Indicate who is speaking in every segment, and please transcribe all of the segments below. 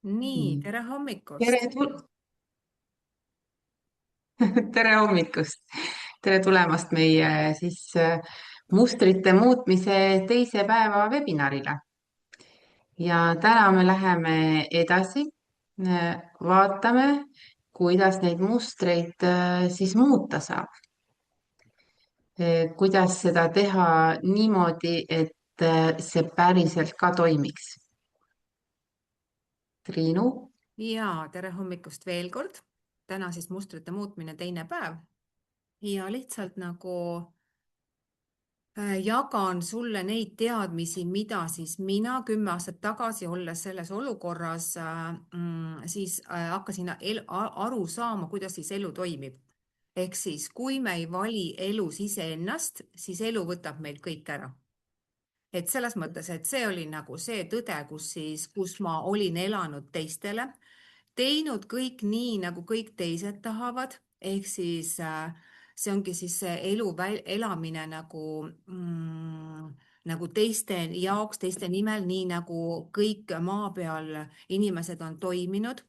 Speaker 1: Nii,
Speaker 2: Nii.
Speaker 1: tere
Speaker 2: tere,
Speaker 1: hommikust!
Speaker 2: tere hommikust. Tere tulemast meie mustrite muutmise teise päeva webinarile. Ja täna me läheme edasi. Vaatame, kuidas neid mustreid muuta saab. Kuidas seda teha niimoodi, et see päriselt ka toimiks. Triinu?
Speaker 1: Ja tere hommikust veel kord! Täna siis mustrite muutmine teine päev. Ja lihtsalt nagu jagan sulle neid teadmisi, mida siis mina 10 aastat tagasi, olles selles olukorras, siis hakkasin aru saama, kuidas siis elu toimib. Ehk siis, kui me ei vali elus iseennast, siis elu võtab meilt kõik ära. Et selles mõttes, et see oli nagu see tõde, kus ma olin elanud teistele, teinud kõik nii, nagu kõik teised tahavad, ehk siis see ongi siis see elu elamine nagu teiste jaoks, teiste nimel, nii nagu kõik maa peal inimesed on toiminud,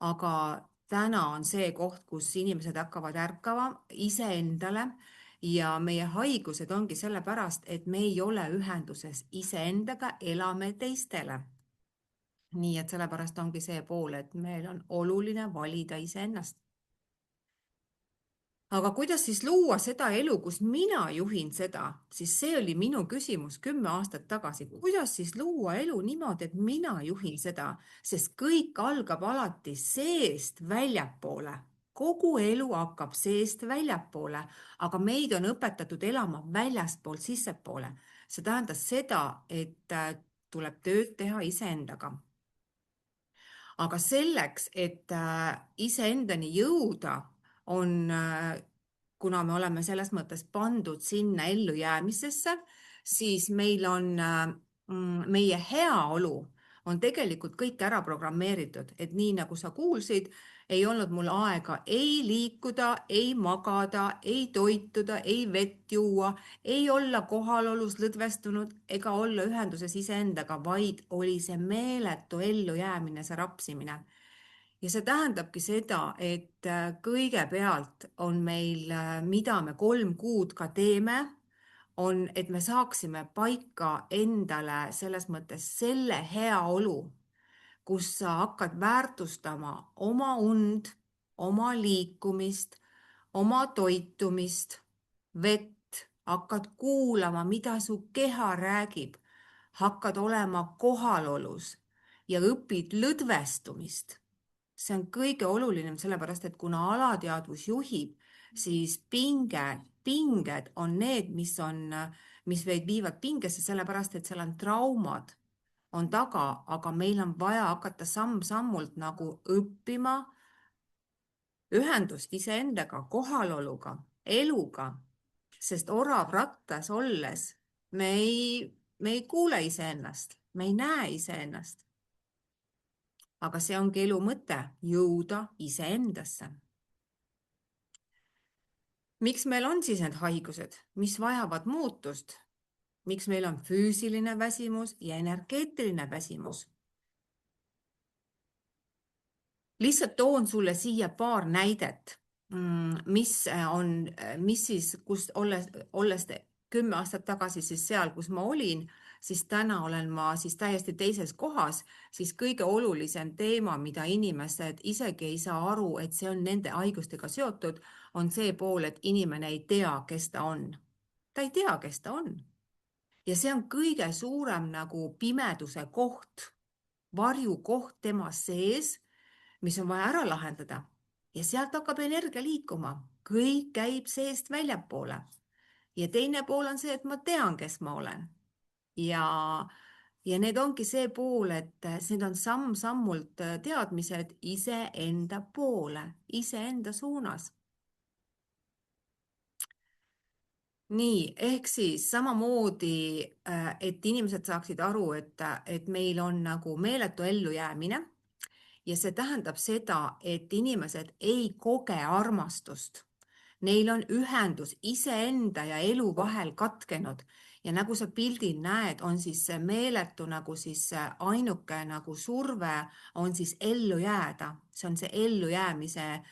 Speaker 1: aga täna on see koht, kus inimesed hakkavad ärkama iseendale ja meie haigused ongi sellepärast, et me ei ole ühenduses iseendaga, elame teistele. Nii et sellepärast ongi see pool, et meil on oluline valida iseennast. Aga kuidas siis luua seda elu, kus mina juhin seda, siis see oli minu küsimus 10 aastat tagasi. Kuidas siis luua elu niimoodi, et mina juhin seda, sest kõik algab alati seest väljapoole. Kogu elu hakkab seest väljapoole, aga meid on õpetatud elama väljastpoolt sissepoole. See tähendas seda, et tuleb tööd teha iseendaga. Aga selleks, et iseendani jõuda, kuna me oleme selles mõttes pandud sinna ellujäämisesse, siis meil on meie heaolu on tegelikult kõik ära programmeeritud, et nii nagu sa kuulsid, ei olnud mul aega ei liikuda, ei magada, ei toituda, ei vett juua, ei olla kohalolus lõdvestunud ega olla ühenduses iseendaga, vaid oli see meeletu ellujäämine, see rapsimine. Ja see tähendabki seda, et kõigepealt on meil, mida me 3 kuud ka teeme, on, et me saaksime paika endale selles mõttes selle heaolu, kus sa hakkad väärtustama oma und, oma liikumist, oma toitumist, vett, hakkad kuulama, mida su keha räägib, hakkad olema kohalolus ja õpid lõdvestumist. See on kõige olulisem, sellepärast et kuna alateadvus juhib, siis pinged on need, mis meid viivad pingesse, sellepärast et seal on traumad on taga, aga meil on vaja hakata samm-sammult nagu õppima ühendust iseendaga, kohaloluga, eluga, sest orav rattas olles me ei kuule iseennast, me ei näe iseennast. Aga see ongi elu mõte, jõuda iseendasse. Miks meil on siis need haigused, mis vajavad muutust? Miks meil on füüsiline väsimus ja energeetiline väsimus? Lihtsalt toon sulle siia paar näidet, mis siis, kus olles 10 aastat tagasi siis seal, kus ma olin, siis täna olen ma siis täiesti teises kohas, siis kõige olulisem teema, mida inimesed isegi ei saa aru, et see on nende haigustega seotud, on see pool, et inimene ei tea, kes ta on. Ta ei tea, kes ta on. Ja see on kõige suurem nagu pimeduse koht, varjukoht tema sees, mis on vaja ära lahendada ja sealt hakkab energia liikuma. Kõik käib seest väljapoole. Ja teine pool on see, et ma tean, kes ma olen. Ja need ongi see pool, et need on samm-sammult teadmised iseenda poole, iseenda suunas. Nii, ehk siis samamoodi, et inimesed saaksid aru, et meil on nagu meeletu ellujäämine. Ja see tähendab seda, et inimesed ei koge armastust. Neil on ühendus iseenda ja elu vahel katkenud ja nagu sa pildil näed, on siis see meeletu nagu siis ainuke nagu surve on siis ellu jääda, see on see ellujäämise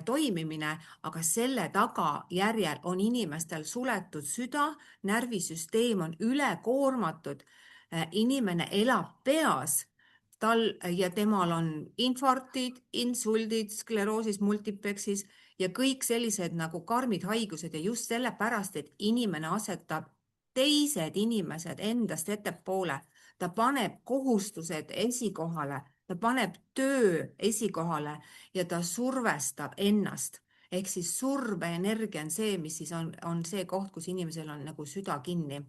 Speaker 1: toimimine, aga selle tagajärjel on inimestel suletud süda, närvisüsteem on ülekoormatud, inimene elab peas, tal ja temal on infarktid, insuldid, skleroosis multipleksis ja kõik sellised nagu karmid haigused ja just sellepärast, et inimene asetab teised inimesed endast ettepoole, ta paneb kohustused esikohale, ta paneb töö esikohale ja ta survestab ennast. Ehk siis surveenergia on see, mis siis on see koht, kus inimesel on nagu süda kinni.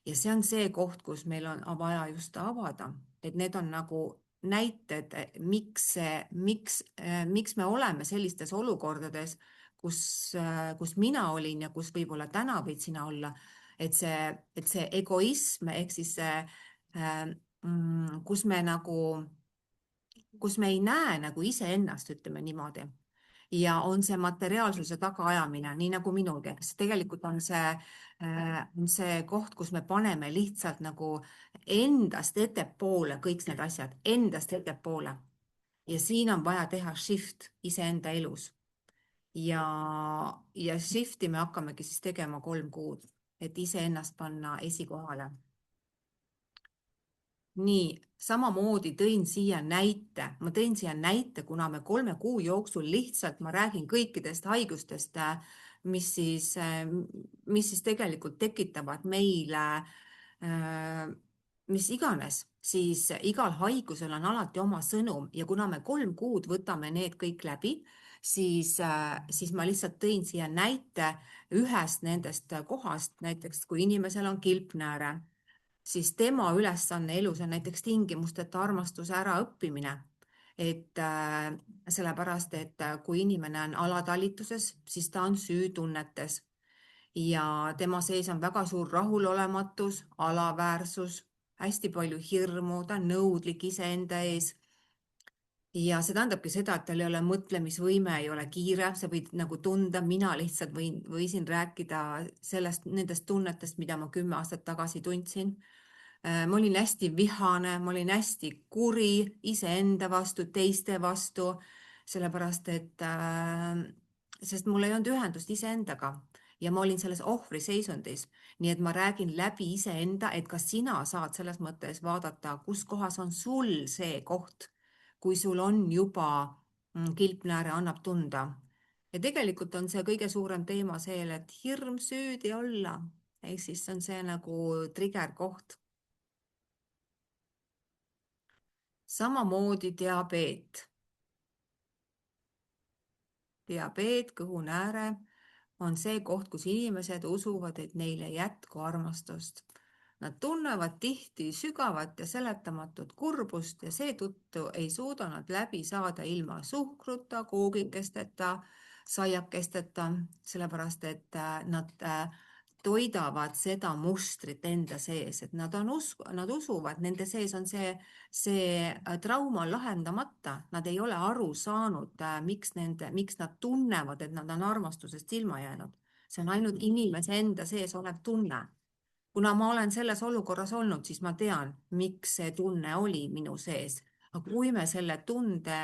Speaker 1: Ja see on see koht, kus meil on vaja just avada, et need on nagu näited, miks me oleme sellistes olukordades, kus mina olin ja kus võib-olla täna võid sina olla, et see egoism ehk siis see, kus me nagu, kus me ei näe nagu iseennast, ütleme niimoodi. Ja on see materiaalsuse tagaajamine, nii nagu minulgi, eks tegelikult on see koht, kus me paneme lihtsalt nagu endast ettepoole kõik need asjad, endast ettepoole. Ja siin on vaja teha shift iseenda elus. Ja shifti me hakkamegi siis tegema 3 kuud, et iseennast panna esikohale. Nii, samamoodi tõin siia näite, kuna me 3 kuu jooksul lihtsalt ma räägin kõikidest haigustest, mis siis tegelikult tekitavad meile mis iganes, siis igal haigusel on alati oma sõnum ja kuna me 3 kuud võtame need kõik läbi, siis ma lihtsalt tõin siia näite ühest nendest kohast, näiteks kui inimesel on kilpnääre, siis tema ülesanne elus on näiteks tingimusteta armastuse äraõppimine. Et sellepärast, et kui inimene on alatalituses, siis ta on süütunnetes ja tema sees on väga suur rahulolematus, alaväärsus, hästi palju hirmu, ta on nõudlik iseenda ees. Ja see tähendabki seda, et tal ei ole mõtlemisvõime, ei ole kiire, sa võid nagu tunda, mina lihtsalt võisin rääkida nendest tunnetest, mida ma 10 aastat tagasi tundsin. Ma olin hästi vihane, ma olin hästi kuri iseenda vastu, teiste vastu, sellepärast sest mul ei olnud ühendust iseendaga ja ma olin selles ohvriseisundis. Nii et ma räägin läbi iseenda, et kas sina saad selles mõttes vaadata, kus kohas on sul see koht, kui sul on juba kilpnääre annab tunda. Ja tegelikult on see kõige suurem teema see, et hirm süüdi olla. Ehk siis on see nagu trigger koht. Samamoodi diabeet. Diabeet, kõhunääre on see koht, kus inimesed usuvad, et neile ei jätku armastust. Nad tunnevad tihti sügavat ja seletamatut kurbust ja seetõttu ei suuda nad läbi saada ilma suhkruta, koogikesteta, saiakesteta, sellepärast et nad toidavad seda mustrit enda sees, et nad usuvad, nende sees on see trauma lahendamata, nad ei ole aru saanud, miks nad tunnevad, et nad on armastusest ilma jäänud. See on ainult inimese enda sees olev tunne. Kuna ma olen selles olukorras olnud, siis ma tean, miks see tunne oli minu sees. Aga kui me selle tunde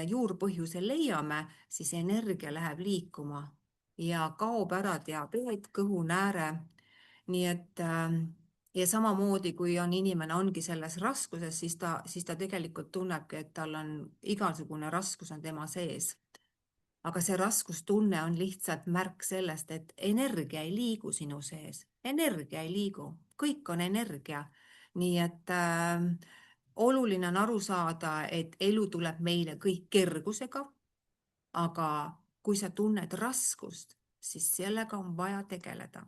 Speaker 1: juurpõhjuse leiame, siis energia läheb liikuma ja kaob ära diabeet, kõhunääre. Nii et ja samamoodi, kui inimene ongi selles raskuses, siis ta tegelikult tunnebki, et tal on igasugune raskus on tema sees. Aga see raskustunne on lihtsalt märk sellest, et energia ei liigu sinu sees. Energia ei liigu, kõik on energia. Nii et oluline on aru saada, et elu tuleb meile kõik kergusega, aga kui sa tunned raskust, siis sellega on vaja tegeleda.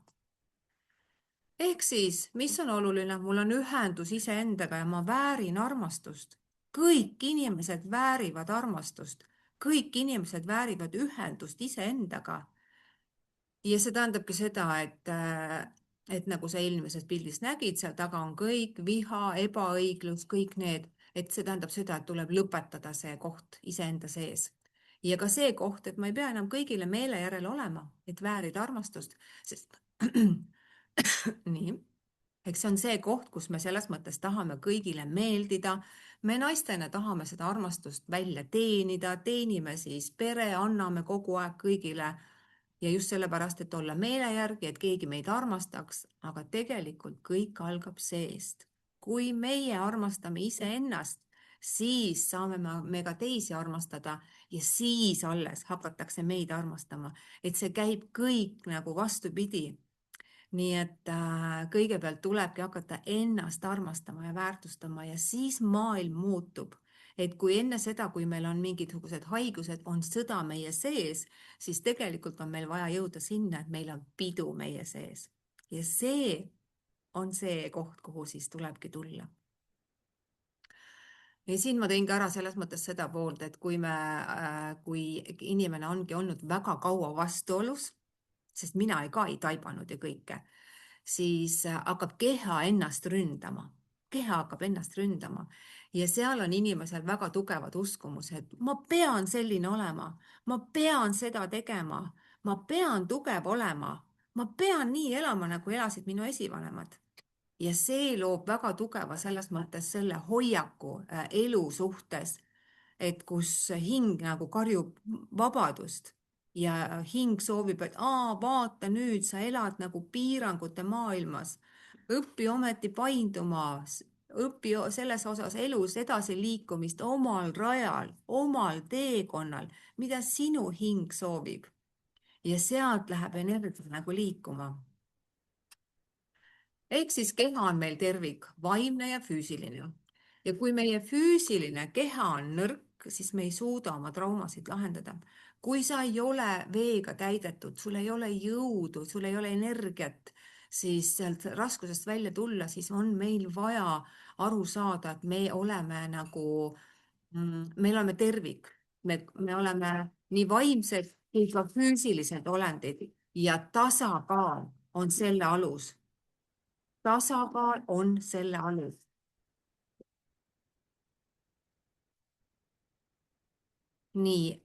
Speaker 1: Ehk siis, mis on oluline? Mul on ühendus iseendaga ja ma väärin armastust. Kõik inimesed väärivad armastust. Kõik inimesed väärivad ühendust iseendaga. Ja see tähendabki seda, et nagu sa eelmises pildis nägid, seal taga on kõik viha, ebaõiglus, kõik need, et see tähendab seda, et tuleb lõpetada see koht iseenda sees. Ja ka see koht, et ma ei pea enam kõigile meele järel olema, et väärida armastust, sest nii, eks see on see koht, kus me selles mõttes tahame kõigile meeldida. Me naistena tahame seda armastust välja teenida, teenime siis pere, anname kogu aeg kõigile ja just sellepärast, et olla meele järgi, et keegi meid armastaks, aga tegelikult kõik algab seest. Kui meie armastame iseennast, siis saame me ka teisi armastada ja siis alles hakatakse meid armastama, et see käib kõik nagu vastupidi. Nii et kõigepealt tulebki hakata ennast armastama ja väärtustama ja siis maailm muutub. Et kui enne seda, kui meil on mingisugused haigused, on sõda meie sees, siis tegelikult on meil vaja jõuda sinna, et meil on pidu meie sees. Ja see on see koht, kuhu siis tulebki tulla. Ja siin ma tõin ka ära selles mõttes seda poolt, et kui inimene ongi olnud väga kaua vastuolus, sest mina ka ei taibanud ju kõike, siis hakkab keha ennast ründama. Keha hakkab ennast ründama ja seal on inimesel väga tugevad uskumused. Ma pean selline olema, ma pean seda tegema, ma pean tugev olema, ma pean nii elama, nagu elasid minu esivanemad. Ja see loob väga tugeva selles mõttes selle hoiaku elu suhtes, et kus hing nagu karjub vabadust ja hing soovib, et vaata nüüd, sa elad nagu piirangute maailmas. Õpi ometi painduma, õpi selles osas elus edasiliikumist omal rajal, omal teekonnal, mida sinu hing soovib. Ja sealt läheb energia nagu liikuma. Ehk siis keha on meil tervik, vaimne ja füüsiline. Ja kui meie füüsiline keha on nõrk, siis me ei suuda oma traumasid lahendada. Kui sa ei ole veega täidetud, sul ei ole jõudu, sul ei ole energiat, siis sealt raskusest välja tulla, siis on meil vaja aru saada, et me oleme tervik. Me oleme nii vaimsed kui ka füüsilised olendid ja tasakaal on selle alus. Tasakaal on selle alus. Nii,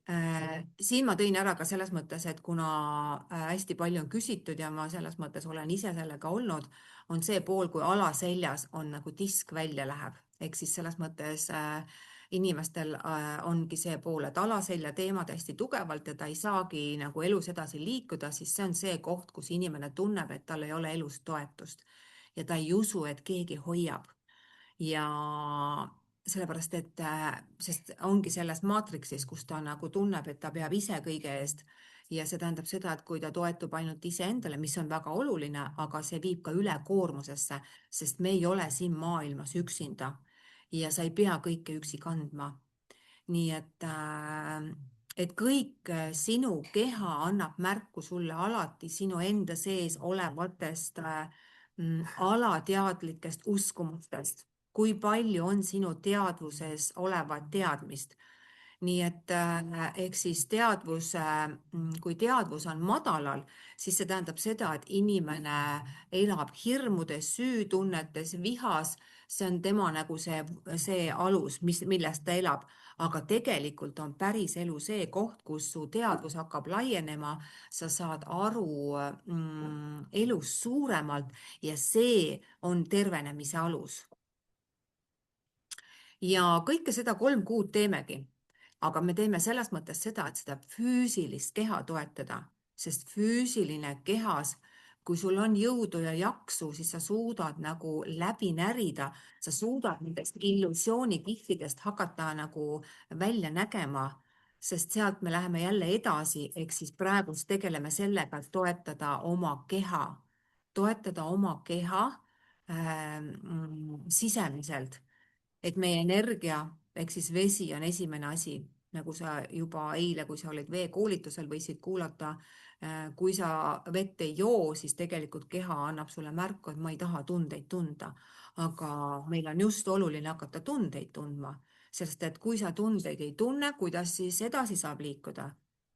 Speaker 1: siin ma tõin ära ka selles mõttes, et kuna hästi palju on küsitud ja ma selles mõttes olen ise sellega olnud, on see pool, kui alaseljas on nagu disk välja läheb. Ehk siis selles mõttes inimestel ongi see pool, et alaselja teemad hästi tugevalt ja ta ei saagi nagu elus edasi liikuda, siis see on see koht, kus inimene tunneb, et tal ei ole elus toetust ja ta ei usu, et keegi hoiab. Ja sellepärast, sest ongi selles maatriksis, kus ta nagu tunneb, et ta peab ise kõige eest ja see tähendab seda, et kui ta toetub ainult iseendale, mis on väga oluline, aga see viib ka ülekoormusesse, sest me ei ole siin maailmas üksinda ja sa ei pea kõike üksi kandma. Nii et kõik sinu keha annab märku sulle alati sinu enda sees olevatest alateadlikest uskumustest, kui palju on sinu teadvuses olevat teadmist. Nii et ehk siis kui teadvus on madalal, siis see tähendab seda, et inimene elab hirmudes, süütunnetes, vihas, see on tema nagu see alus, millest ta elab. Aga tegelikult on päris elu see koht, kus su teadvus hakkab laienema, sa saad aru elust suuremalt ja see on tervenemise alus. Ja kõike seda 3 kuud teemegi, aga me teeme selles mõttes seda, et seda füüsilist keha toetada, sest füüsiline kehas, kui sul on jõudu ja jaksu, siis sa suudad nagu läbi närida, sa suudad nendest illusioonikihtidest hakata nagu välja nägema, sest sealt me läheme jälle edasi, ehk siis praegust tegeleme sellega, et toetada oma keha sisemiselt, et meie energia ehk siis vesi on esimene asi, nagu sa juba eile, kui sa olid veekoolitusel, võisid kuulata. Kui sa vett ei joo, siis tegelikult keha annab sulle märku, et ma ei taha tundeid tunda, aga meil on just oluline hakata tundeid tundma, sest et kui sa tundeid ei tunne, kuidas siis edasi saab liikuda,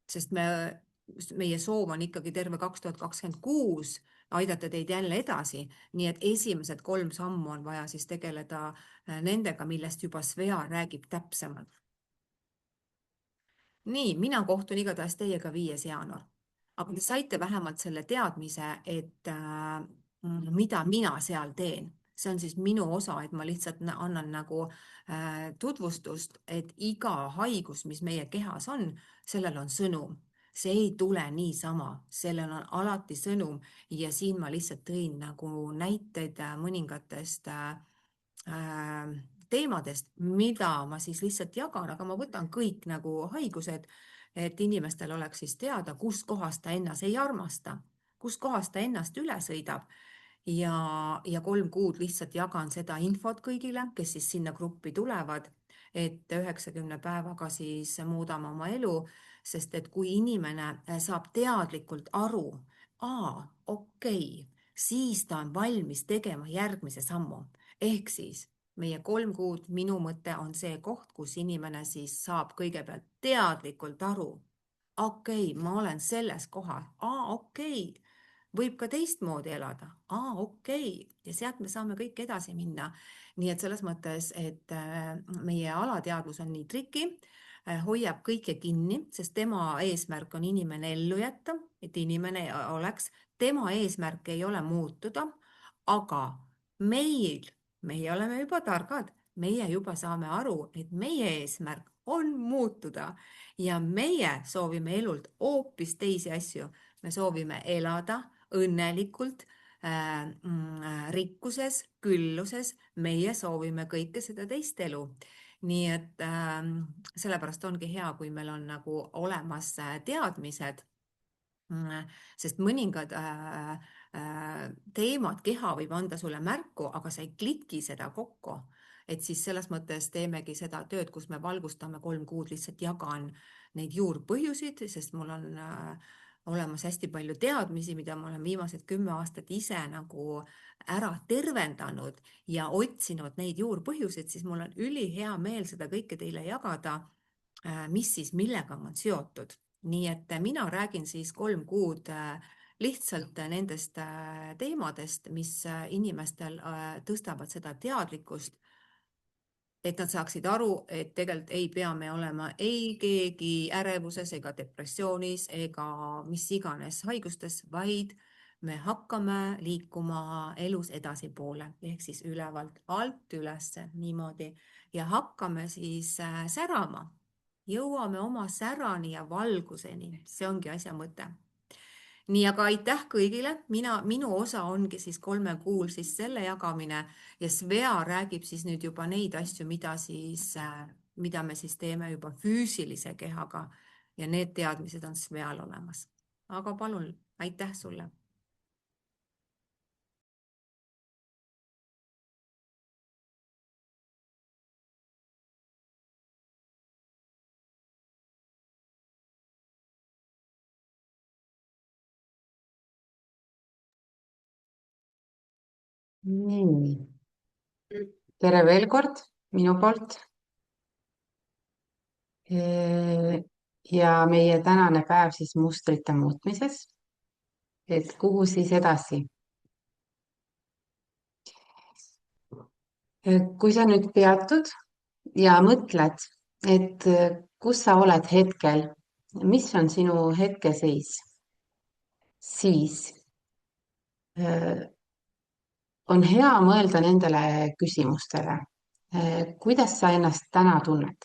Speaker 1: sest meie soov on ikkagi terve 2026 aidata teid jälle edasi, nii et esimesed 3 sammu on vaja siis tegeleda nendega, millest juba Svea räägib täpsemalt. Nii, mina kohtun igatahes teiega 5. jaanuar, aga te saite vähemalt selle teadmise, et mida mina seal teen. See on siis minu osa, et ma lihtsalt annan nagu tutvustust, et iga haigus, mis meie kehas on, sellel on sõnum. See ei tule niisama, sellel on alati sõnum ja siin ma lihtsalt tõin nagu näiteid mõningatest teemadest, mida ma siis lihtsalt jagan, aga ma võtan kõik nagu haigused, et inimestel oleks siis teada, kus kohas ta ennast ei armasta, kus kohas ta ennast üle sõidab ja 3 kuud lihtsalt jagan seda infot kõigile, kes siis sinna gruppi tulevad, et 90 päevaga siis muudame oma elu, sest et kui inimene saab teadlikult aru, okei, siis ta on valmis tegema järgmise sammu. Ehk siis meie 3 kuud, minu mõte on see koht, kus inimene siis saab kõigepealt teadlikult aru, okei, ma olen selles kohas, okei, võib ka teistmoodi elada, okei, ja sealt me saame kõik edasi minna. Nii et selles mõttes, et meie alateadvus on nii triki, hoiab kõike kinni, sest tema eesmärk on inimene ellu jätta, et inimene oleks, tema eesmärk ei ole muutuda, aga meie oleme juba targad, meie juba saame aru, et meie eesmärk on muutuda ja meie soovime elult hoopis teisi asju. Me soovime elada õnnelikult, rikkuses, külluses, meie soovime kõike seda teist elu. Nii et sellepärast ongi hea, kui meil on nagu olemas teadmised, sest mõningad teemad, keha võib anda sulle märku, aga sa ei kliki seda kokku. Et siis selles mõttes teemegi seda tööd, kus me valgustame 3 kuud, lihtsalt jagan neid juurpõhjusid, sest mul on olemas hästi palju teadmisi, mida ma olen viimased 10 aastat ise nagu ära tervendanud ja otsinud neid juurpõhjuseid, siis mul on ülihea meel seda kõike teile jagada, mis siis millega on seotud. Nii et mina räägin siis 3 kuud lihtsalt nendest teemadest, mis inimestel tõstavad seda teadlikkust, et nad saaksid aru, et tegelikult ei pea me olema ei keegi ärevuses ega depressioonis ega mis iganes haigustes, vaid me hakkame liikuma elus edasipoole, ehk siis ülevalt alt ülesse niimoodi ja hakkame siis särama. Jõuame oma särani ja valguseni, see ongi asja mõte. Nii, aga aitäh kõigile, minu osa ongi siis 3 kuul siis selle jagamine ja Svea räägib siis nüüd juba neid asju, mida me siis teeme juba füüsilise kehaga ja need teadmised on Sveal olemas. Aga palun, aitäh sulle.
Speaker 2: Nii, tere veel kord minu poolt. Ja meie tänane päev siis mustrite muutmises. Et kuhu siis edasi? Kui sa nüüd peatud ja mõtled, et kus sa oled hetkel, mis on sinu hetkeseis, siis on hea mõelda nendele küsimustele. Kuidas sa ennast täna tunned?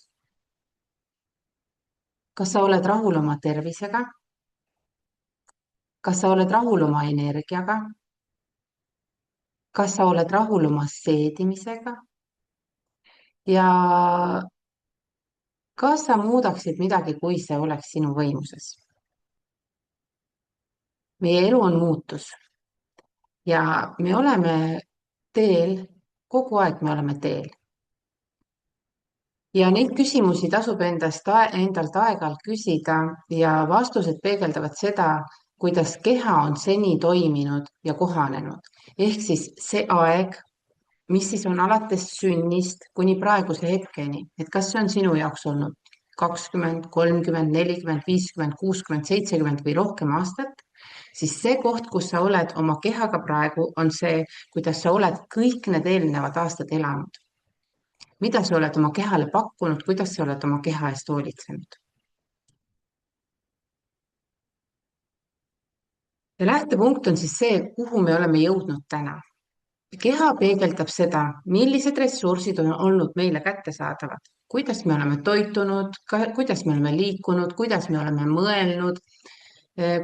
Speaker 2: Kas sa oled rahul oma tervisega? Kas sa oled rahul oma energiaga? Kas sa oled rahul oma seedimisega? Ja kas sa muudaksid midagi, kui see oleks sinu võimuses? Meie elu on muutus ja me oleme teel, kogu aeg me oleme teel. Ja neid küsimusi tasub endalt aeg-ajalt küsida ja vastused peegeldavad seda, kuidas keha on seni toiminud ja kohanenud. Ehk siis see aeg, mis siis on alates sünnist kuni praeguse hetkeni, et kas see on sinu jaoks olnud 20, 30, 40, 50, 60, 70 või rohkem aastat, siis see koht, kus sa oled oma kehaga praegu, on see, kuidas sa oled kõik need eelnevad aastad elanud. Mida sa oled oma kehale pakkunud, kuidas sa oled oma keha eest hoolitsenud? ja lähtepunkt on siis see, kuhu me oleme jõudnud täna. Keha peegeldab seda, millised ressursid on olnud meile kättesaadavad, kuidas me oleme toitunud, kuidas me oleme liikunud, kuidas me oleme mõelnud,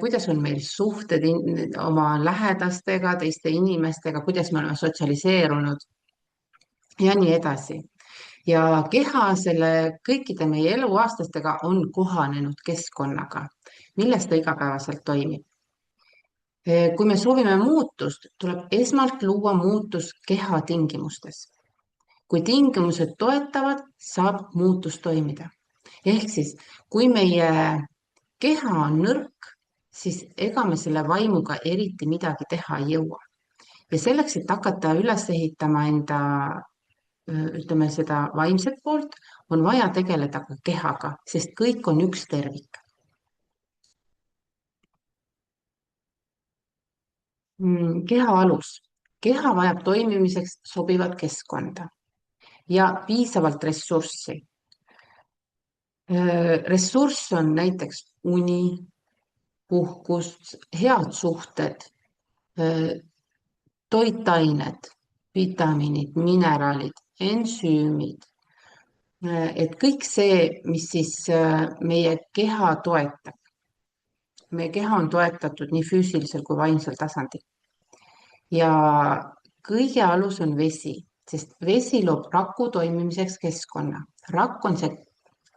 Speaker 2: kuidas on meil suhted oma lähedastega, teiste inimestega, kuidas me oleme sotsialiseerunud ja nii edasi. Ja keha selle kõikide meie eluaastastega on kohanenud keskkonnaga, milles ta igapäevaselt toimib. Kui me soovime muutust, tuleb esmalt luua muutus keha tingimustes. Kui tingimused toetavad, saab muutus toimida. Ehk siis, kui meie keha on nõrk, siis ega me selle vaimuga eriti midagi teha ei jõua. Ja selleks, et hakata üles ehitama enda, ütleme seda vaimset poolt, on vaja tegeleda ka kehaga, sest kõik on üks tervik. Keha alus. Keha vajab toimimiseks sobivat keskkonda ja piisavalt ressurssi. Ressurss on näiteks uni, puhkus, head suhted, toitained, vitamiinid, mineraalid, ensüümid. Et kõik see, mis siis meie keha toetab. Meie keha on toetatud nii füüsilisel kui vaimsel tasandil. Ja kõige alus on vesi, sest vesi loob raku toimimiseks keskkonna. Rakk on see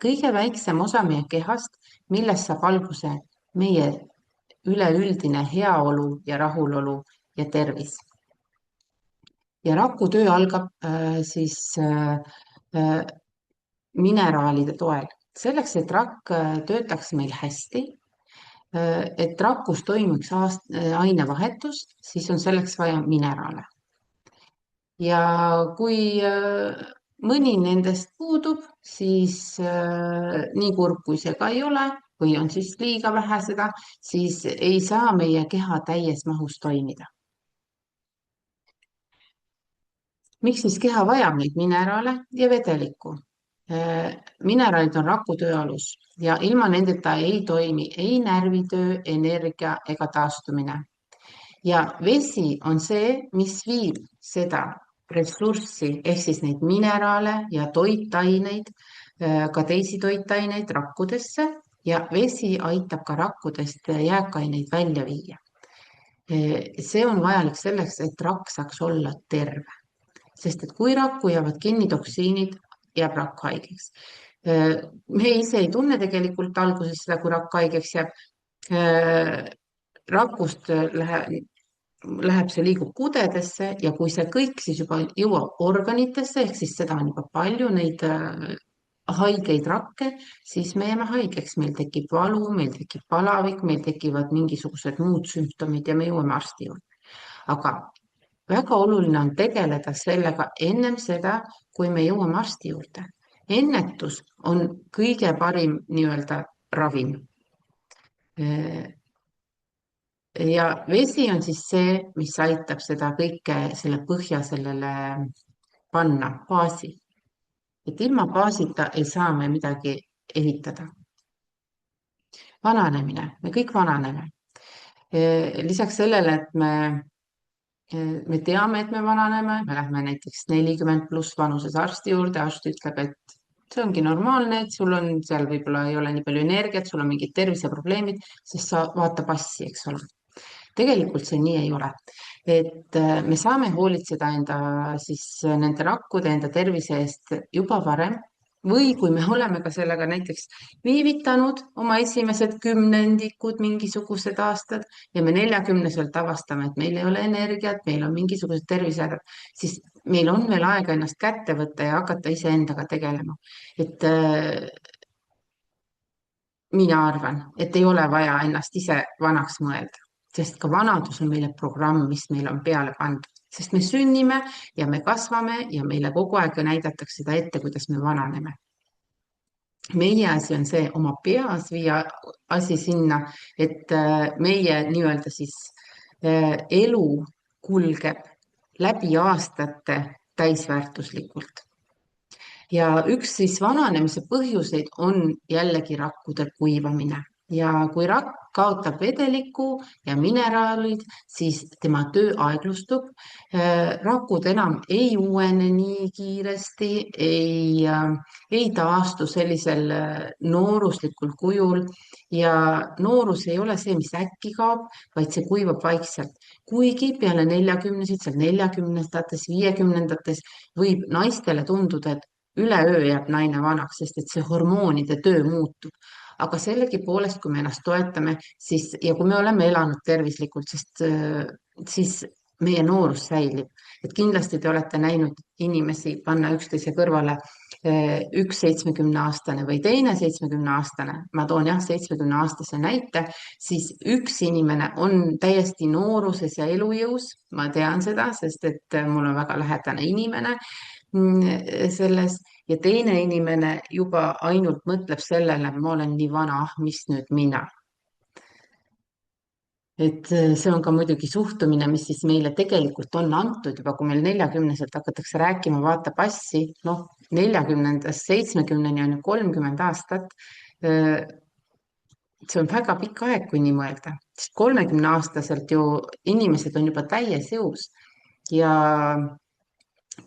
Speaker 2: kõige väiksem osa meie kehast, millest saab alguse meie üleüldine heaolu ja rahulolu ja tervis. Ja raku töö algab mineraalide toel. Selleks, et rakk töötaks meil hästi, et rakus toimuks ainevahetus, siis on selleks vaja mineraale. Ja kui mõni nendest puudub, siis nii kurb kui see ka ei ole, või on siis liiga vähe seda, siis ei saa meie keha täies mahus toimida. Miks siis keha vajab neid mineraale ja vedelikku? Mineraalid on raku töö alus ja ilma nendeta ei toimi ei närvitöö, energia ega taastumine. Ja vesi on see, mis viib seda ressurssi ehk siis neid mineraale ja toitaineid, ka teisi toitaineid rakkudesse ja vesi aitab ka rakkudest jääkaineid välja viia. See on vajalik selleks, et rakk saaks olla terve. Sest et kui rakku jäävad kinni toksiinid, jääb rakk haigeks. Me ise ei tunne tegelikult alguses seda, kui rakk haigeks jääb. Rakust läheb see liigub kudedesse ja kui see kõik siis juba jõuab organitesse, ehk siis seda on juba palju neid haigeid rakke, siis me jääme haigeks, meil tekib valu, meil tekib palavik, meil tekivad mingisugused muud sümptomid ja me jõuame arsti juurde. Aga väga oluline on tegeleda sellega ennem seda, kui me jõuame arsti juurde. Ennetus on kõige parim nii-öelda ravim. Ja vesi on siis see, mis aitab seda kõike, selle põhja sellele panna, baasi. Et ilma baasita ei saa me midagi ehitada. Vananemine, me kõik vananeme. Lisaks sellele, et me teame, et me vananeme, me lähme näiteks 40+ vanuses arsti juurde, arst ütleb, et see ongi normaalne, et sul on seal võib-olla ei ole nii palju energiat, sul on mingid terviseprobleemid, sest sa vaata passi, eks ole. Tegelikult see nii ei ole. Et me saame hoolitseda nende rakkude, enda tervise eest juba varem või kui me oleme ka sellega näiteks viivitanud oma esimesed kümnendikud, mingisugused aastad ja me 40-selt avastame, et meil ei ole energiat, meil on mingisugused tervisehädad, siis meil on veel aega ennast kätte võtta ja hakata iseendaga tegelema. Et mina arvan, et ei ole vaja ennast ise vanaks mõelda, sest ka vanadus on meile programm, mis meil on peale pandud, sest me sünnime ja me kasvame ja meile kogu aeg näidatakse seda ette, kuidas me vananeme. Meie asi on see oma peas viia asi sinna, et meie nii-öelda siis elu kulgeb läbi aastate täisväärtuslikult. Ja üks siis vananemise põhjuseid on jällegi rakkude kuivamine. ja kui rakk kaotab vedeliku ja mineraalid, siis tema töö aeglustub. Rakud enam ei uuene nii kiiresti, ei taastu sellisel nooruslikul kujul ja noorus ei ole see, mis äkki kaob, vaid see kuivab vaikselt. kuigi peale 40-ndaid, seal 40-ndates, 50-ndates võib naistele tunduda, et üleöö jääb naine vanaks, sest et see hormoonide töö muutub, aga sellegipoolest, kui me ennast toetame, siis ja kui me oleme elanud tervislikult, siis meie noorus säilib. Et kindlasti te olete näinud inimesi panna üksteise kõrvale, üks 70-aastane või teine 70-aastane, ma toon jah 70-aastase näite, siis üks inimene on täiesti nooruses ja elujõus, ma tean seda, sest et mul on väga lähedane inimene selles ja teine inimene juba ainult mõtleb sellele, ma olen nii vana, ah, mis nüüd mina. Et see on ka muidugi suhtumine, mis siis meile tegelikult on antud juba, kui meil 40-selt hakatakse rääkima, vaata passi, noh, 40-ndast 70-ni on ju 30 aastat. See on väga pikk aeg, kui nii mõelda, sest 30-aastaselt ju inimesed on juba täies jõus ja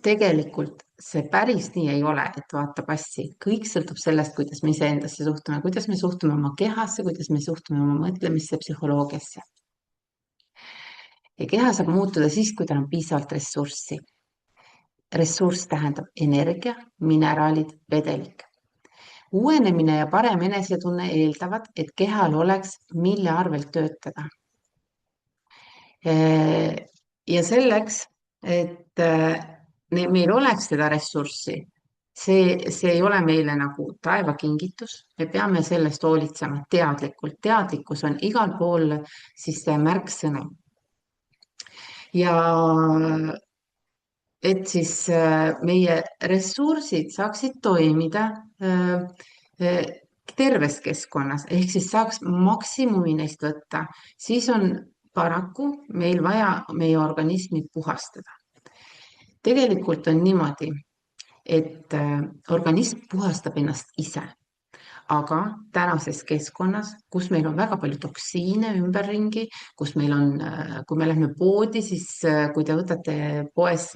Speaker 2: tegelikult see päris nii ei ole, et vaata passi. Kõik sõltub sellest, kuidas me iseendasse suhtume, kuidas me suhtume oma kehasse, kuidas me suhtume oma mõtlemisse, psühholoogiasse. Ja keha saab muutuda siis, kui tal on piisavalt ressurssi. Ressurss tähendab energia, mineraalid, vedelik. Uuenemine ja parem enesetunne eeldavad, et kehal oleks, mille arvelt töötada. Ja selleks, et meil oleks seda ressurssi, see ei ole meile nagu taevakingitus, me peame sellest hoolitsema teadlikult. Teadlikkus on igal pool siis märksõna. Ja et siis meie ressursid saaksid toimida terves keskkonnas, ehk siis saaks maksimumi neist võtta, siis on paraku meil vaja meie organismi puhastada. Tegelikult on niimoodi, et organism puhastab ennast ise, aga tänases keskkonnas, kus meil on väga palju toksiine ümberringi, kus meil on, kui me lähme poodi, siis kui te võtate poes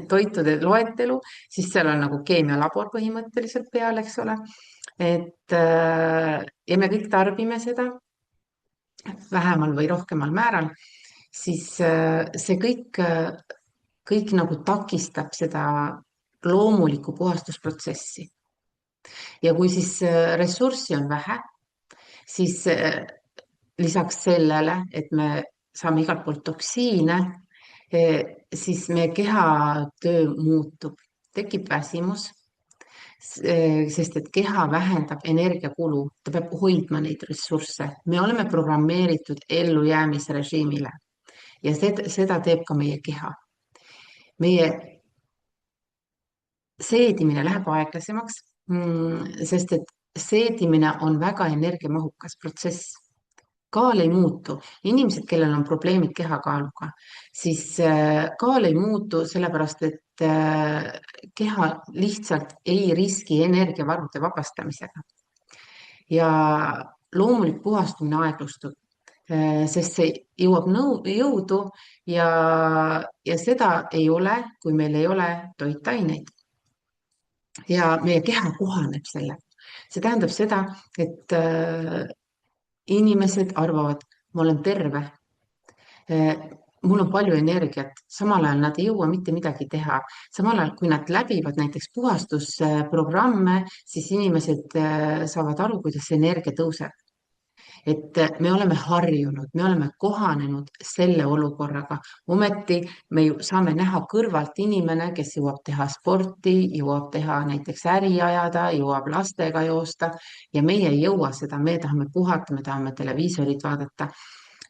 Speaker 2: toitude loetelu, siis seal on nagu keemialabor põhimõtteliselt peal, eks ole. Ja me kõik tarbime seda vähemal või rohkemal määral, siis see kõik nagu takistab seda loomulikku puhastusprotsessi. Ja kui siis ressurssi on vähe, siis lisaks sellele, et me saame igalt poolt toksiine, siis meie kehatöö muutub, tekib väsimus, sest et keha vähendab energiakulu, ta peab hoidma neid ressursse. Me oleme programmeeritud ellujäämisrežiimile ja seda teeb ka meie keha. Meie seedimine läheb aeglasemaks, sest et seedimine on väga energiamahukas protsess. Kaal ei muutu. Inimesed, kellel on probleemid kehakaaluga, siis kaal ei muutu sellepärast, et keha lihtsalt ei riski energiavarude vabastamisega. Ja loomulik puhastumine aeglustub, sest see jõuab jõudu ja seda ei ole, kui meil ei ole toitaineid. Ja meie keha kohaneb sellega. See tähendab seda, et inimesed arvavad, ma olen terve, mul on palju energiat, samal ajal nad ei jõua mitte midagi teha. Samal ajal, kui nad läbivad näiteks puhastusprogramme, siis inimesed saavad aru, kuidas see energia tõuseb. Et me oleme harjunud, me oleme kohanenud selle olukorraga. Ometi me ju saame näha kõrvalt inimene, kes jõuab teha sporti, jõuab teha näiteks äri ajada, jõuab lastega joosta ja meie ei jõua seda, me tahame puhata, me tahame televiisorit vaadata.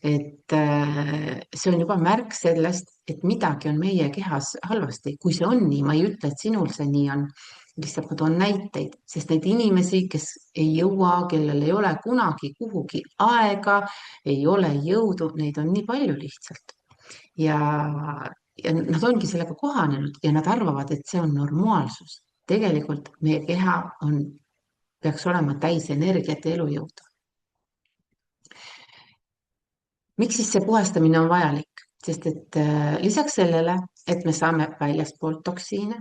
Speaker 2: Et see on juba märk sellest, et midagi on meie kehas halvasti. Kui see on nii, ma ei ütle, et sinul see nii on. Lihtsalt ma toon näiteid, sest neid inimesi, kes ei jõua, kellel ei ole kunagi kuhugi aega, ei ole jõudu, neid on nii palju lihtsalt. Ja nad ongi sellega kohanenud ja nad arvavad, et see on normaalsus. Tegelikult meie keha on peaks olema täis energiat ja elujõudu. Miks siis see puhastamine on vajalik? Sest et lisaks sellele, et me saame väljastpoolt toksiine,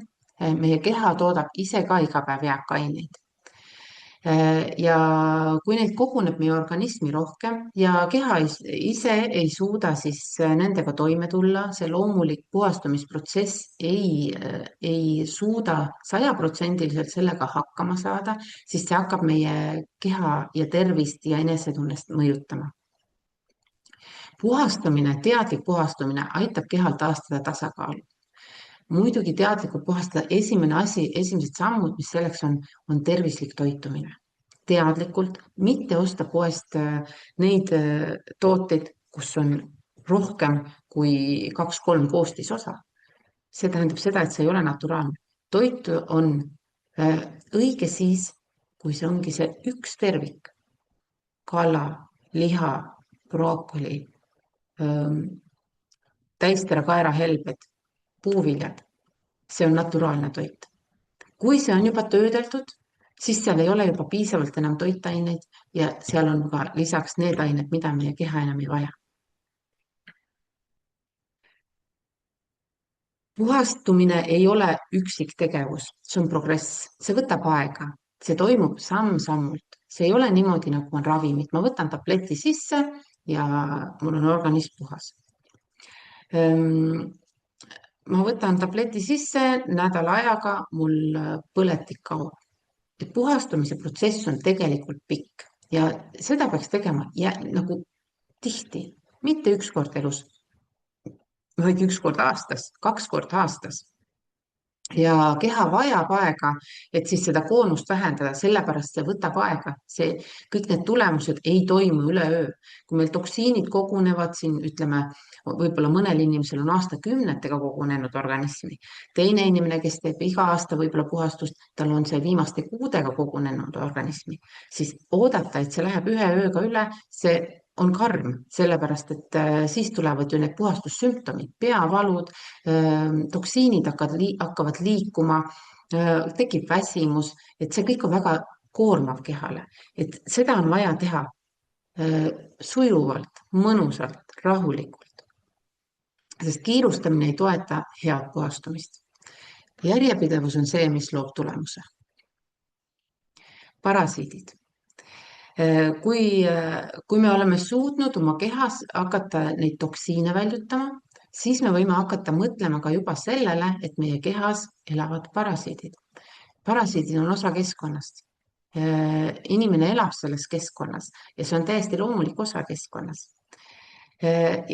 Speaker 2: meie keha toodab ise ka iga päev jääkaineid. Ja kui neid koguneb meie organismi rohkem ja keha ise ei suuda siis nendega toime tulla, see loomulik puhastumisprotsess ei suuda 100% sellega hakkama saada, siis see hakkab meie keha ja tervist ja enesetunnest mõjutama. Puhastamine, teadlik puhastumine aitab kehal taastada tasakaalu. Muidugi teadlikult puhastada esimesed sammud, mis selleks on tervislik toitumine. Teadlikult, mitte osta poest neid tooteid, kus on rohkem kui 2-3 koostisosa. See tähendab seda, et see ei ole naturaalne. Toit on õige siis, kui see ongi see üks tervik. Kala, liha, brookoli, täistera kaerahelbed, puuviljad. See on naturaalne toit. Kui see on juba töödeldud, siis seal ei ole juba piisavalt enam toitaineid ja seal on ka lisaks need ained, mida meie keha enam ei vaja. Puhastumine ei ole üksik tegevus, see on progress, see võtab aega, see toimub samm-sammult. See ei ole niimoodi, nagu on ravimid. Ma võtan tableti sisse ja mul on organism puhas. Ma võtan tableti sisse, nädala ajaga mul põletik kaob. Puhastumise protsess on tegelikult pikk ja seda peaks tegema nagu tihti, mitte üks kord elus, vaid 1 kord aastas, 2 korda aastas. Ja keha vajab aega, et siis seda koormust vähendada, sellepärast see võtab aega. Kõik need tulemused ei toimu üleöö. Kui meil toksiinid kogunevad siin, ütleme, võib-olla mõnel inimesel on aastakümnetega kogunenud organismi. Teine inimene, kes teeb iga aasta võib-olla puhastust, tal on see viimaste kuudega kogunenud organismi. Siis oodata, et see läheb ühe ööga üle, see on karm, sellepärast et siis tulevad ju need puhastussümptomid, peavalud, toksiinid hakkavad liikuma, tekib väsimus, et see kõik on väga koormav kehale. Et seda on vaja teha sujuvalt, mõnusalt, rahulikult. Sest kiirustamine ei toeta head puhastumist. Järjepidevus on see, mis loob tulemuse. Parasiidid. Kui me oleme suutnud oma kehas hakata neid toksiine väljutama, siis me võime hakata mõtlema ka juba sellele, et meie kehas elavad parasiidid. Parasiidid on osa keskkonnast. Inimene elab selles keskkonnas ja see on täiesti loomulik osa keskkonnas.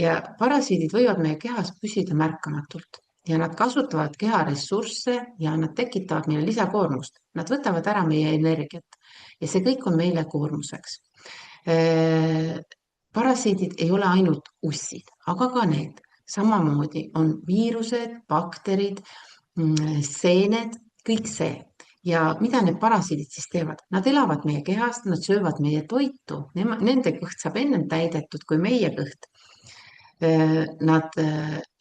Speaker 2: Ja parasiidid võivad meie kehas püsida märkamatult ja nad kasutavad keha ressursse ja nad tekitavad meile lisakoormust. Nad võtavad ära meie energiat ja see kõik on meile koormuseks. Parasiidid ei ole ainult ussid, aga ka need. Samamoodi on viirused, bakterid, seened, kõik see. Ja mida need parasiidid siis teevad? Nad elavad meie kehast, nad söövad meie toitu, nende kõht saab ennem täidetud kui meie kõht. Nad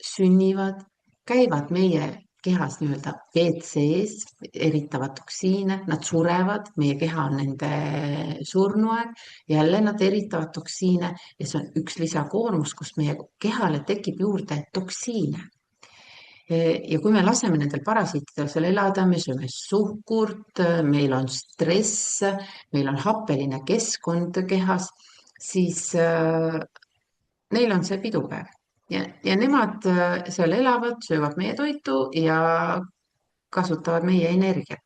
Speaker 2: sünnivad, käivad meie kehas nii-öelda WC-s, eritavad toksiine, nad surevad, meie keha on nende surnuaeg, jälle nad eritavad toksiine ja see on üks lisakoormus, kus meie kehale tekib juurde toksiine. Ja kui me laseme nendel parasiitidel seal elada, me sööme suhkurt, meil on stress, meil on happeline keskkond kehas, siis neil on see pidupäev. Ja nemad seal elavad, söövad meie toitu ja kasutavad meie energiat.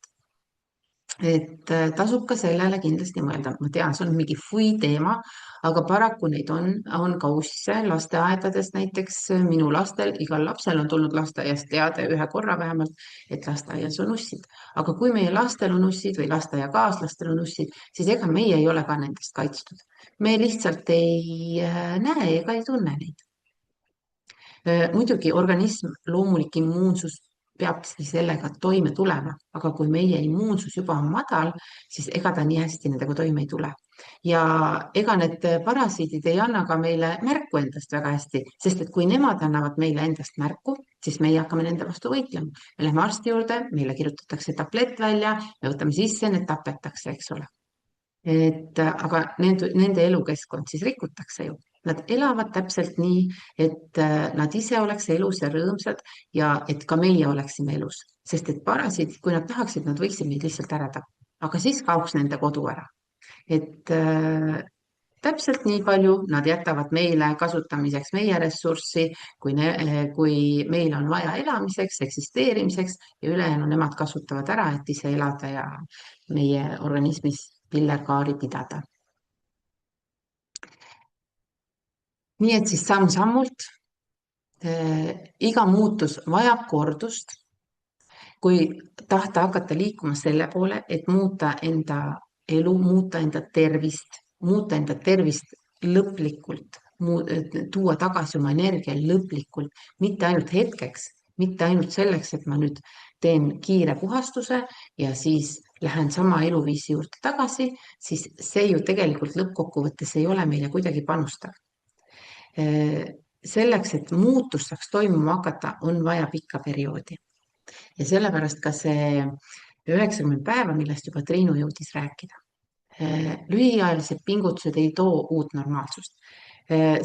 Speaker 2: Et tasub ka sellele kindlasti mõelda. Ma tean, see on mingi teema, aga paraku neid on ka usse lasteaedades näiteks. Minu lastel, igal lapsel on tulnud lasteaiast teade 1 korra vähemalt, et lasteaias on ussid. Aga kui meie lastel on ussid või lasteaiakaaslastel on ussid, siis ega meie ei ole ka nendest kaitstud. Me lihtsalt ei näe ega ei tunne neid. Muidugi organism, loomulik immuunsus peabki sellega toime tulema, aga kui meie immuunsus juba on madal, siis ega ta nii hästi nendega toime ei tule. ja ega need parasiidid ei anna ka meile märku endast väga hästi, sest et kui nemad annavad meile endast märku, siis meie hakkame nende vastu võitlema. Me läheme arsti juurde, meile kirjutatakse tablett välja, me võtame sisse, need tapetakse, eks ole. Aga nende elukeskkond siis rikutakse ju. Nad elavad täpselt nii, et nad ise oleks elus ja rõõmsad ja et ka meie oleksime elus, sest et parasiidid, kui nad tahaksid, nad võiksid meid lihtsalt ära tappa, aga siis kaoks nende kodu ära. et täpselt nii palju nad jätavad meile kasutamiseks meie ressurssi, kui meil on vaja elamiseks, eksisteerimiseks ja ülejäänu nemad kasutavad ära, et ise elada ja meie organismis pillerkaari pidada. nii et siis samm-sammult iga muutus vajab kordust, kui tahta hakata liikuma selle poole, et muuta enda elu, muuta enda tervist lõplikult, tuua tagasi oma energia lõplikult, mitte ainult hetkeks, mitte ainult selleks, et ma nüüd teen kiire puhastuse ja siis lähen sama eluviisi juurde tagasi, siis see ju tegelikult lõppkokkuvõttes ei ole meile kuidagi panustav. Selleks, et muutus saaks toimuma hakata, on vaja pikka perioodi. Ja sellepärast ka see 90 päeva, millest juba Triinu jõudis rääkida. Lühiajalised pingutused ei too uut normaalsust,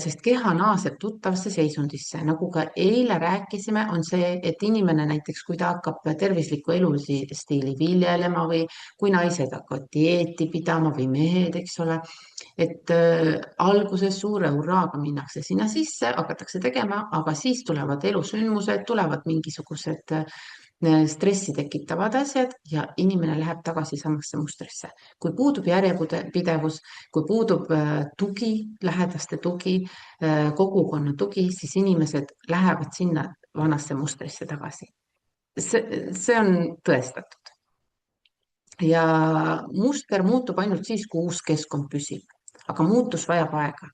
Speaker 2: sest keha naaseb tuttavasse seisundisse. Nagu ka eile rääkisime, on see, et inimene näiteks, kui ta hakkab tervislikku elustiili viljelema või kui naised hakkavad dieeti pidama või mehed, eks ole, et alguses suure hurraaga minnakse sinna sisse, hakatakse tegema, aga siis tulevad elusündmused, tulevad mingisugused stressi tekitavad asjad ja inimene läheb tagasi samasse mustrisse. Kui puudub järjepidevus, kui puudub tugi, lähedaste tugi, kogukonna tugi, siis inimesed lähevad sinna vanasse mustrisse tagasi. See on tõestatud. Ja muster muutub ainult siis, kui uus keskkond püsib. Aga muutus vajab aega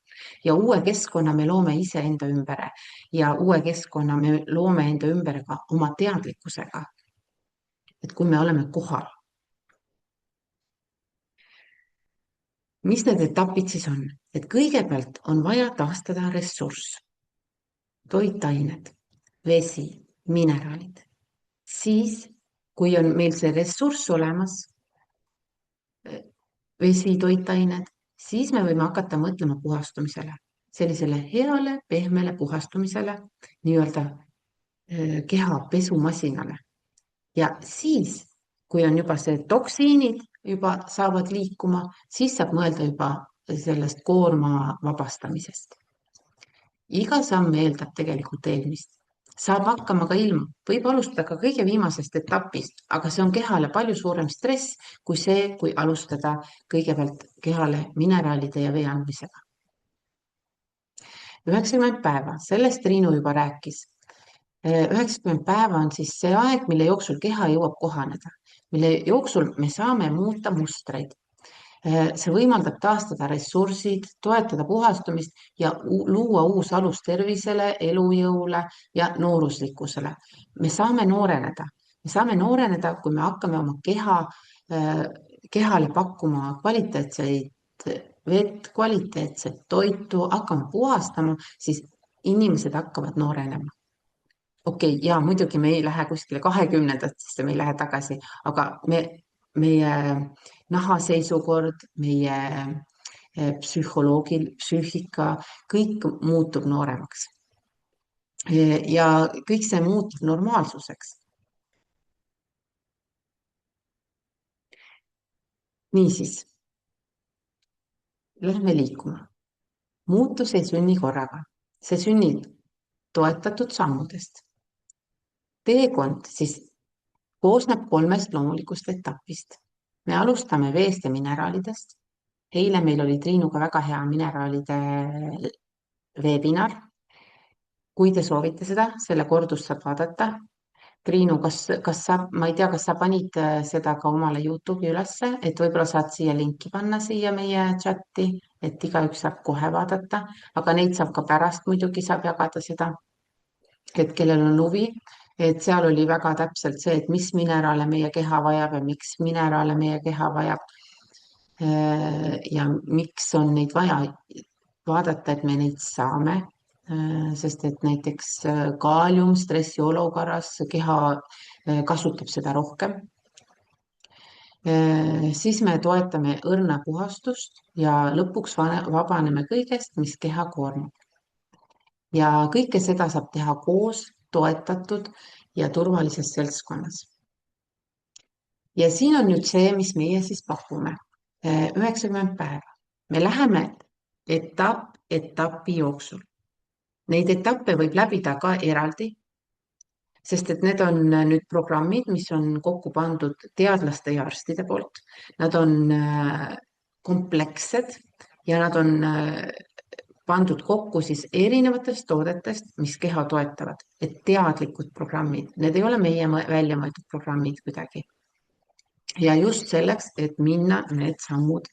Speaker 2: ja uue keskkonna me loome ise enda ümbere ja uue keskkonna me loome enda ümbere ka oma teadlikkusega. Et kui me oleme kohal. Mis need etapid siis on? Et kõigepealt on vaja taastada ressurss, toitained, vesi, mineraalid. Siis, kui on meil see ressurss olemas, vesi, toitained, siis me võime hakata mõtlema puhastumisele, sellisele heale, pehmele puhastumisele, nii-öelda keha pesumasinale. Ja siis, kui on juba see toksiinid juba saavad liikuma, siis saab mõelda juba sellest koorma vabastamisest. Iga samm eeldab tegelikult eelmist. Saab hakkama ka ilma, võib alustada ka kõige viimasest etapist, aga see on kehale palju suurem stress kui see, kui alustada kõigepealt kehale mineraalide ja vee andmisega. 90 päeva, sellest Triinu juba rääkis. 90 päeva on siis see aeg, mille jooksul keha jõuab kohaneda, mille jooksul me saame muuta mustreid. See võimaldab taastada ressursid, toetada puhastumist ja luua uus alus tervisele, elujõule ja nooruslikkusele. Me saame nooreneda, kui me hakkame oma kehale pakkuma kvaliteetseid vett, kvaliteetset toitu, hakkame puhastama, siis inimesed hakkavad noorenema. Okei, ja muidugi me ei lähe kuskile 20-ndatesse, me ei lähe tagasi, aga meie nahaseisukord, meie psüühika, kõik muutub nooremaks. Ja kõik see muutub normaalsuseks. Niisiis, lähme liikuma. Muutus ei sünni korraga, see sünnib toetatud sammudest. Teekond siis koosneb 3 loomulikust etapist. Me alustame veest ja mineraalidest. Eile meil oli Triinuga väga hea mineraalide webinar. Kui te soovite seda, selle kordust saab vaadata. Triinu, ma ei tea, kas sa panid seda ka omale YouTube'i ülesse, et võib-olla saad siia linki panna siia meie chati, et igaüks saab kohe vaadata, aga neid saab ka pärast muidugi saab jagada seda, et kellel on huvi. Et seal oli väga täpselt see, et mis mineraale meie keha vajab ja miks mineraale meie keha vajab. ja miks on neid vaja vaadata, et me neid saame. Sest et näiteks kaalium stressiolukorras keha kasutab seda rohkem. Siis me toetame õrnapuhastust ja lõpuks vabaneme kõigest, mis keha koormab. Ja kõike seda saab teha koos, toetatud ja turvalises seltskonnas. Ja siin on nüüd see, mis meie siis pakume. 90 päeva. Me läheme etapi jooksul. Neid etappe võib läbida ka eraldi, sest et need on nüüd programmid, mis on kokku pandud teadlaste ja arstide poolt. Nad on komplekssed ja nad on pandud kokku siis erinevatest toodetest, mis keha toetavad, et teadlikud programmid, need ei ole meie välja mõeldud programmid kuidagi. Ja just selleks, et minna need sammud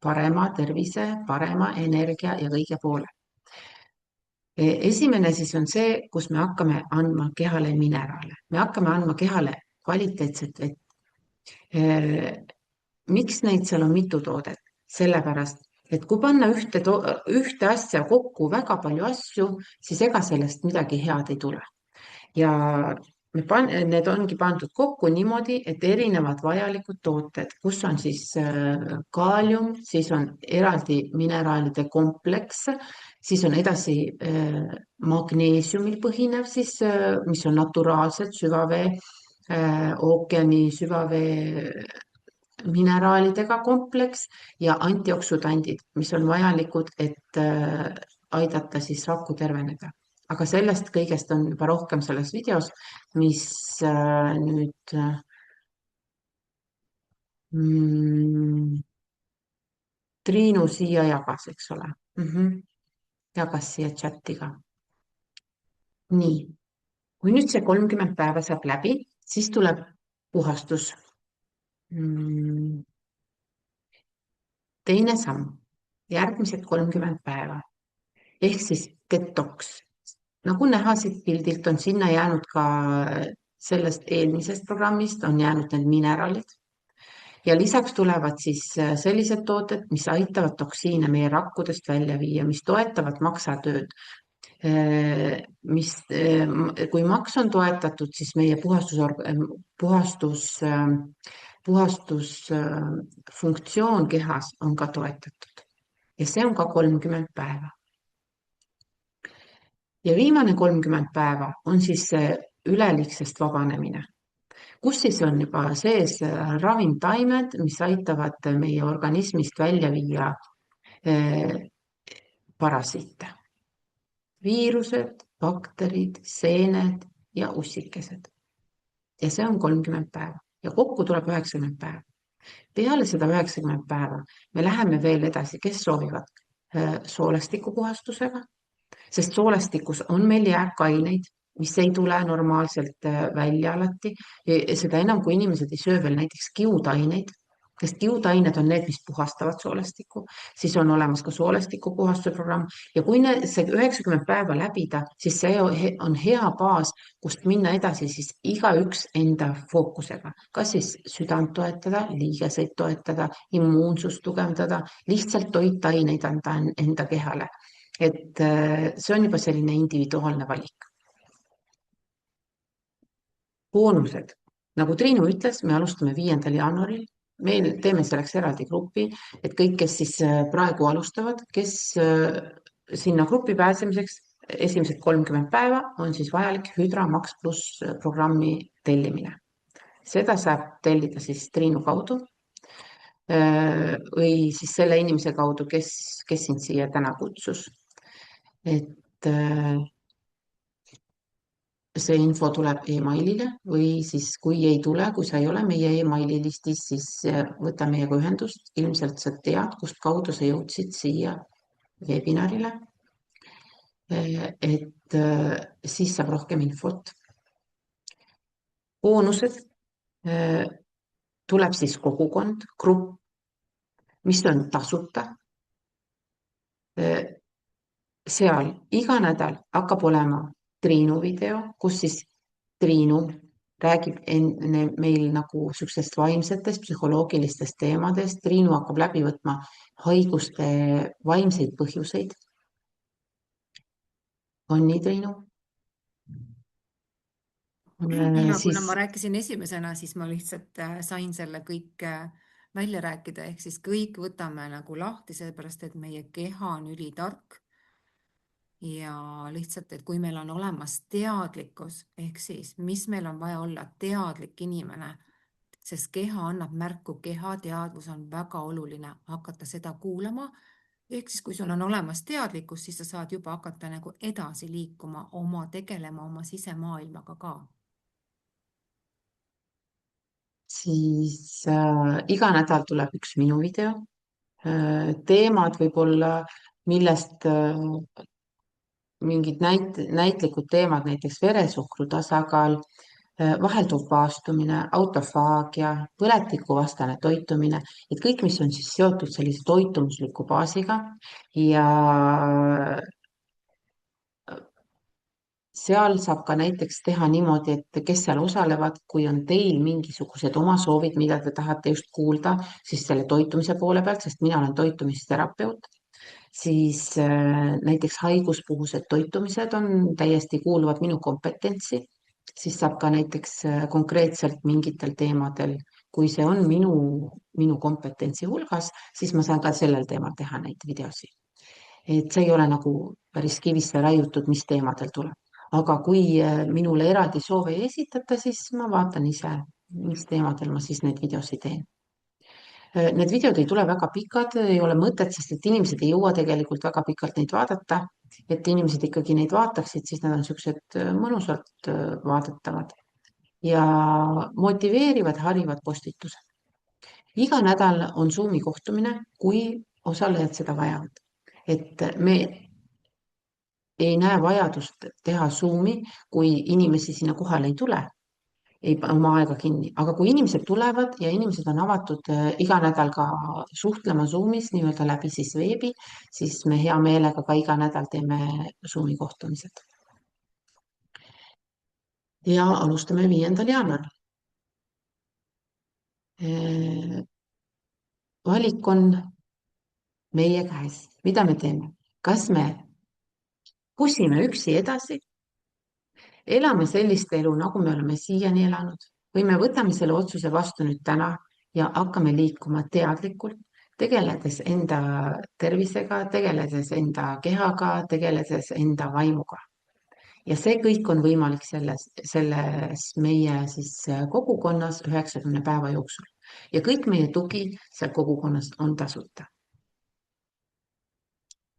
Speaker 2: parema tervise, parema energia ja kõige poole. Esimene siis on see, kus me hakkame andma kehale mineraale. Me hakkame andma kehale kvaliteetset vett. Miks neid seal on mitu toodet? Sellepärast, et kui panna ühte asja kokku väga palju asju, siis ega sellest midagi head ei tule. Ja need ongi pandud kokku niimoodi, et erinevad vajalikud tooted, kus on siis kaalium, siis on eraldi mineraalide kompleks, siis on edasi magneesiumil põhinev, siis, mis on naturaalsed süvavee, ookeani süvavee mineraalidega kompleks ja antioksüdandid, mis on vajalikud, et aidata siis rakku terveneda. Aga sellest kõigest on juba rohkem selles videos, mis nüüd Triinu siia jagas, eks ole. Jagas siia chati ka. Nii, kui nüüd see 30 päeva saab läbi, siis tuleb puhastus. Teine samm, järgmised 30 päeva ehk siis detoks. Nagu näha siit pildilt, on sinna jäänud ka sellest eelmisest programmist on jäänud need mineraalid. Ja lisaks tulevad siis sellised tooted, mis aitavad toksiine meie rakkudest välja viia, mis toetavad maksatööd. Kui maks on toetatud, siis meie puhastusfunktsioon kehas on ka toetatud. Ja see on ka 30 päeva. Ja viimane 30 päeva on siis see üleliigsest vabanemine, kus siis on juba sees ravimtaimed, mis aitavad meie organismist välja viia parasiite, viirused, bakterid, seened ja ussikesed. Ja see on 30 päeva ja kokku tuleb 90 päeva. Peale seda 90 päeva me läheme veel edasi, kes soovivad soolestikupuhastusega, sest soolestikus on meil jääkaineid, mis ei tule normaalselt välja alati. Seda enam, kui inimesed ei söö veel näiteks kiudaineid, sest kiudained on need, mis puhastavad soolestikku, siis on olemas ka soolestikupuhastuse programm. Ja kui see 90 päeva läbida, siis see on hea baas, kust minna edasi siis igaüks enda fookusega. Kas siis südant toetada, liigeseid toetada, immuunsust tugevdada, lihtsalt toitaineid anda enda kehale. Et see on juba selline individuaalne valik. Boonused. Nagu Triinu ütles, me alustame 5. jaanuaril. Meil teeme selleks eraldi grupi, et kõik, kes siis praegu alustavad, kes sinna gruppi pääsemiseks esimesed 30 päeva on siis vajalik Hydra Max Plus programmi tellimine. Seda saab tellida siis Triinu kaudu või siis selle inimese kaudu, kes sind siia täna kutsus. Et see info tuleb emailile või siis, kui ei tule, kui sa ei ole meie emaili listis, siis võta meiega ühendust. Ilmselt sa tead, kust kaudu sa jõudsid siia webinarile. Et siis saab rohkem infot. Boonused. Tuleb siis kogukond, grupp, mis on tasuta. Seal iga nädal hakkab olema Triinu video, kus siis Triinu räägib meil nagu niisugustest vaimsetest, psühholoogilistest teemadest. Triinu hakkab läbi võtma haiguste vaimseid põhjuseid. On nii, Triinu?
Speaker 1: ja kuna ma
Speaker 2: Siis
Speaker 1: rääkisin esimesena, siis ma lihtsalt sain selle kõik välja rääkida, ehk siis kõik võtame nagu lahti, sellepärast et meie keha on ülitark ja lihtsalt, et kui meil on olemas teadlikkus, ehk siis, mis meil on vaja olla teadlik inimene, sest keha annab märku, kehateadvus on väga oluline, hakata seda kuulama. Ehk siis, kui sul on olemas teadlikkus, siis sa saad juba hakata nagu edasi liikuma, tegelema oma sisemaailmaga ka.
Speaker 2: iga nädal tuleb üks minu video. Teemad võib-olla, millest mingid näitlikud teemad, näiteks veresuhkru tasakaal, vahelduv paastumine, autofaagia, põletikuvastane toitumine, et kõik, mis on siis seotud sellise toitumusliku baasiga ja seal saab ka näiteks teha niimoodi, et kes seal osalevad, kui on teil mingisugused oma soovid, mida te tahate just kuulda, siis selle toitumise poole pealt, sest mina olen toitumisterapeut, siis näiteks haiguspuhused toitumised on täiesti kuuluvad minu kompetentsi, siis saab ka näiteks konkreetselt mingitel teemadel, kui see on minu kompetentsi hulgas, siis ma saan ka sellel teemal teha neid videosid. Et see ei ole nagu päris kivisse raiutud, mis teemadel tuleb. Aga kui minule eraldi soove ei esitata, siis ma vaatan ise, mis teemadel ma siis neid videosid teen. Need videod ei tule väga pikad, ei ole mõtet, sest et inimesed ei jõua tegelikult väga pikalt neid vaadata. Et inimesed ikkagi neid vaataksid, siis nad on niisugused mõnusalt vaadatavad ja motiveerivad, harivad postitused. Iga nädal on Zoomi kohtumine, kui osalejad seda vajavad. Et me ei näe vajadust teha Zoomi, kui inimesi sinna kohale ei tule, ei pane oma aega kinni, aga kui inimesed tulevad ja inimesed on avatud iga nädal ka suhtlema Zoomis nii-öelda läbi siis veebi, siis me hea meelega ka iga nädal teeme Zoomi kohtumised. Ja alustame 5. jaanuaril. Valik on meie käes, mida me teeme, kas me pusime üksi edasi, elame sellist elu, nagu me oleme siiani elanud, või me võtame selle otsuse vastu nüüd täna ja hakkame liikuma teadlikult, tegeledes enda tervisega, tegeledes enda kehaga, tegeledes enda vaimuga. Ja see kõik on võimalik selles meie siis kogukonnas 90 päeva jooksul. Ja kõik meie tugi seal kogukonnas on tasuta.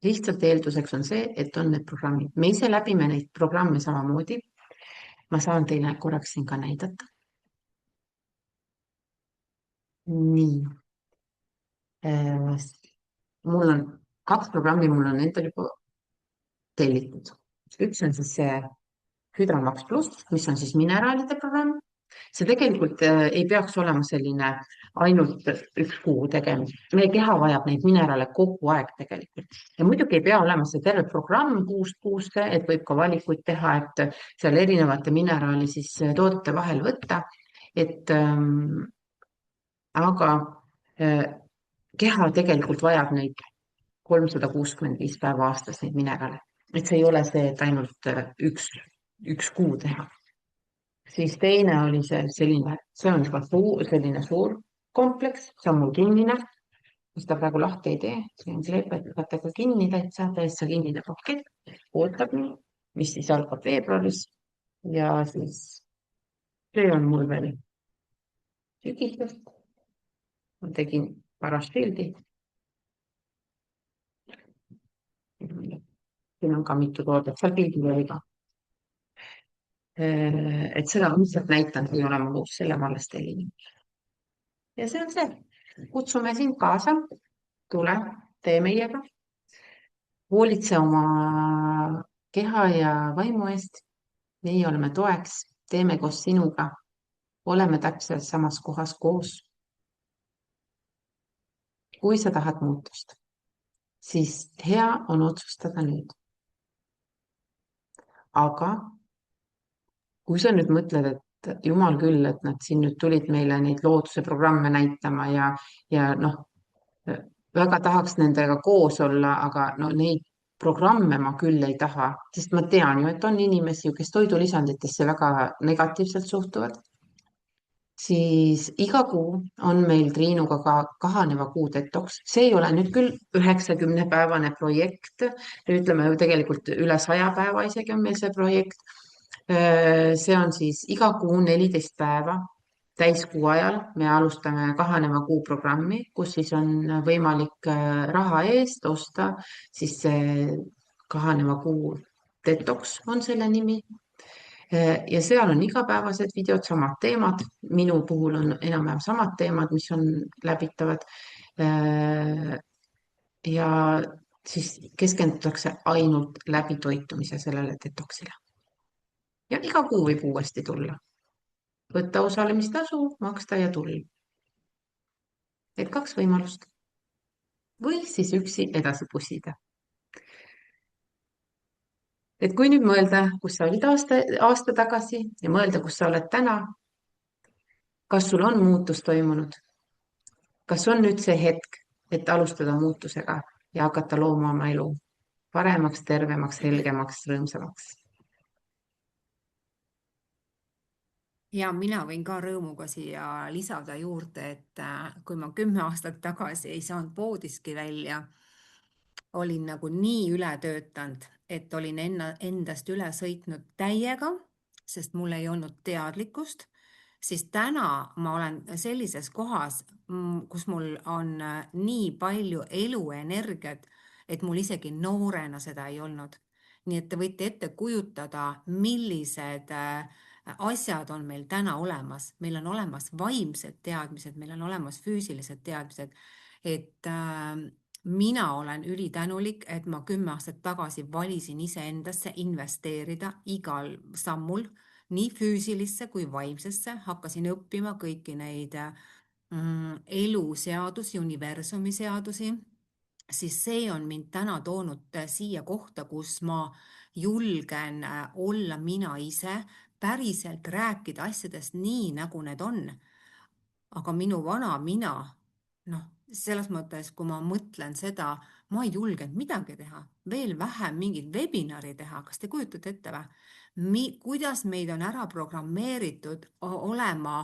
Speaker 2: Lihtsalt eelduseks on see, et on need programmid. Me ise läbime neid programme samamoodi. Ma saan teile korraks siin ka näidata. Nii. Mul on 2 programmi, mul on endal juba tellitud. Üks on siis see Hydromax pluss, mis on siis mineraalide programm. See tegelikult ei peaks olema selline ainult 1 kuu tegemist. Meie keha vajab neid mineraale kogu aeg tegelikult. Ja muidugi ei pea olema see terve programm kuust kuusse, et võib ka valikuid teha, et seal erinevate mineraali siis toodete vahel võtta. Aga keha tegelikult vajab neid 365 päeva aastas neid mineraale. Et see ei ole see, et ainult üks kuu teha. Siis teine oli see on ka selline suur kompleks, see on mul kinnine, seda praegu lahti ei tee, see on kleepetega kinni täitsa kinnine pakett, ootab, mis siis algab veebruaris ja siis see on mul veel sügisest. Ma tegin parast pildi. Siin on ka mitu toodet, seal pildil oli ka. Et seda ma lihtsalt näitan, kui olema uus, selle ma alles tellin. Ja see on see. Kutsume sind kaasa. Tule, tee meiega. Hoolitse oma keha ja vaimu eest. Meie oleme toeks, teeme koos sinuga. Oleme täpselt samas kohas koos. Kui sa tahad muutust, siis hea on otsustada nüüd. Aga kui sa nüüd mõtled, et jumal küll, et nad siin nüüd tulid meile neid looduse programme näitama ja noh, väga tahaks nendega koos olla, aga no neid programme ma küll ei taha, sest ma tean ju, et on inimesi, kes toidulisanditesse väga negatiivselt suhtuvad. Siis iga kuu on meil Triinuga ka kahaneva kuu detoks. See ei ole nüüd küll 90-päevane projekt, ütleme ju tegelikult üle 100 päeva isegi on meil see projekt. See on siis iga kuu 14 päeva täiskuu ajal. Me alustame kahaneva kuu programmi, kus siis on võimalik raha eest osta siis see kahaneva kuu detoks on selle nimi. Ja seal on igapäevased videod, samad teemad. Minu puhul on enam-vähem samad teemad, mis on läbitavad. Ja siis keskendutakse ainult läbitoitumise sellele detoksile. Ja iga kuu võib uuesti tulla. Võtta osalemistasu, maksta ja tulla. Et 2 võimalust. Või siis üksi edasi pussida. Et kui nüüd mõelda, kus sa olid aasta tagasi ja mõelda, kus sa oled täna, kas sul on muutus toimunud? Kas on nüüd see hetk, et alustada muutusega ja hakata looma oma elu paremaks, tervemaks, helgemaks, rõõmsamaks?
Speaker 1: Ja mina võin ka rõõmuga siia lisada juurde, et kui ma 10 aastat tagasi ei saanud voodiski välja, olin nagu nii üle töötanud, et olin endast üle sõitnud täiega, sest mul ei olnud teadlikkust, siis täna ma olen sellises kohas, kus mul on nii palju eluenergiat, et mul isegi noorena seda ei olnud. Nii et te võite ette kujutada, millised asjad on meil täna olemas. Meil on olemas vaimsed teadmised, meil on olemas füüsilised teadmised, et mina olen ülitänulik, et ma 10 aastat tagasi valisin iseendasse investeerida igal sammul, nii füüsilisse kui vaimsesse, hakkasin õppima kõiki neid eluseadusi, universumi seadusi, siis see on mind täna toonud siia kohta, kus ma julgen olla mina ise, päriselt rääkida asjadest nii, nagu need on. Aga minu vana mina, selles mõttes, kui ma mõtlen seda, ma ei julgenud midagi teha, veel vähem mingit webinari teha. Kas te kujutate ette või? Kuidas meid on ära programmeeritud olema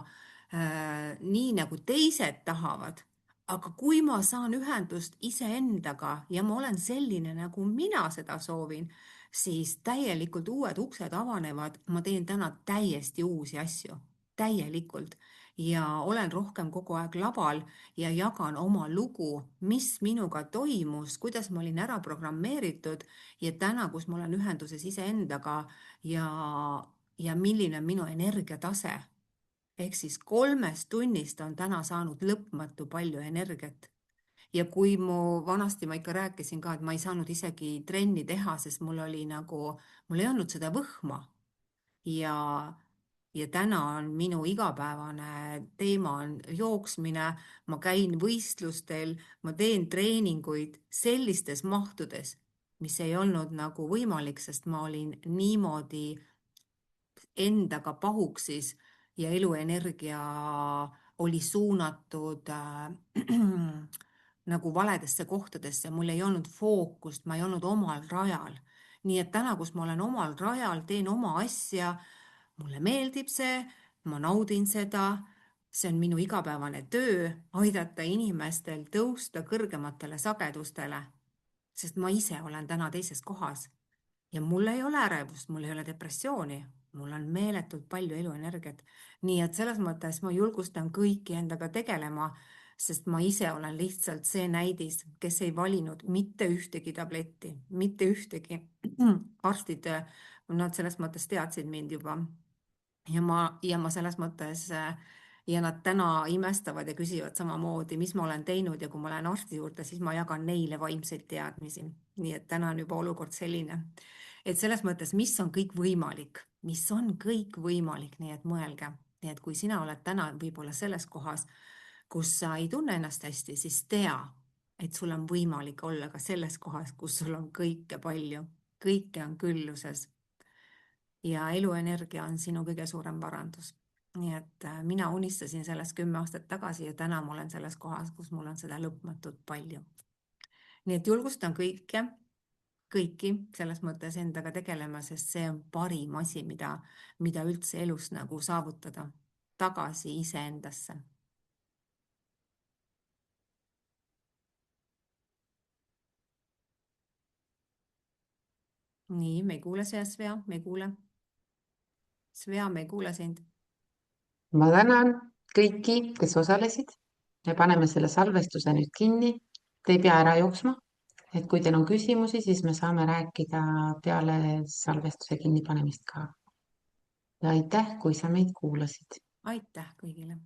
Speaker 1: nii, nagu teised tahavad. Aga kui ma saan ühendust iseendaga ja ma olen selline, nagu mina seda soovin, siis täielikult uued uksed avanevad. Ma teen täna täiesti uusi asju, täielikult. Ja olen rohkem kogu aeg laval ja jagan oma lugu, mis minuga toimus, kuidas ma olin ära programmeeritud ja täna, kus ma olen ühenduses iseendaga ja milline on minu energiatase. Ehk siis 3 tunnist on täna saanud lõpmatu palju energiat. Ja kui vanasti ma ikka rääkisin ka, et ma ei saanud isegi trenni teha, sest mul ei olnud seda võhma. Ja täna on minu igapäevane teema on jooksmine, ma käin võistlustel, ma teen treeninguid sellistes mahtudes, mis ei olnud nagu võimalik, sest ma olin niimoodi endaga pahuksis ja eluenergia oli suunatud nagu valedesse kohtadesse, mul ei olnud fookust, ma ei olnud omal rajal. Nii et täna, kus ma olen omal rajal, teen oma asja, mulle meeldib see, ma naudin seda, see on minu igapäevane töö, aidata inimestel tõusta kõrgematele sagedustele, sest ma ise olen täna teises kohas ja mul ei ole ärevust, mul ei ole depressiooni, mul on meeletult palju eluenergiat. Nii et selles mõttes ma julgustan kõiki endaga tegelema, sest ma ise olen lihtsalt see näidis, kes ei valinud mitte ühtegi tabletti, mitte ühtegi. Arstid, nad selles mõttes teadsid mind juba. Ja ma selles mõttes ja nad täna imestavad ja küsivad samamoodi, mis ma olen teinud ja kui ma lähen arsti juurde, siis ma jagan neile vaimseid teadmisi. Nii et täna on juba olukord selline. Et selles mõttes, mis on kõik võimalik, nii et mõelge. Nii et kui sina oled täna võib-olla selles kohas, kus sa ei tunne ennast hästi, siis tea, et sul on võimalik olla ka selles kohas, kus sul on kõike palju, kõike on külluses. Ja eluenergia on sinu kõige suurem varandus. nii et mina unistasin sellest 10 aastat tagasi ja täna ma olen selles kohas, kus mul on seda lõpmatult palju. Nii et julgustan kõiki selles mõttes endaga tegelema, sest see on parim asi, mida üldse elus nagu saavutada, tagasi iseendasse. Nii, me ei kuule Svea, me ei kuule. Svea, me ei kuule sind.
Speaker 2: Ma tänan kõiki, kes osalesid. Me paneme selle salvestuse nüüd kinni. Te ei pea ära jooksma. Et kui teil on küsimusi, siis me saame rääkida peale salvestuse kinnipanemist ka. Ja aitäh, kui sa meid kuulasid.
Speaker 1: Aitäh kõigile.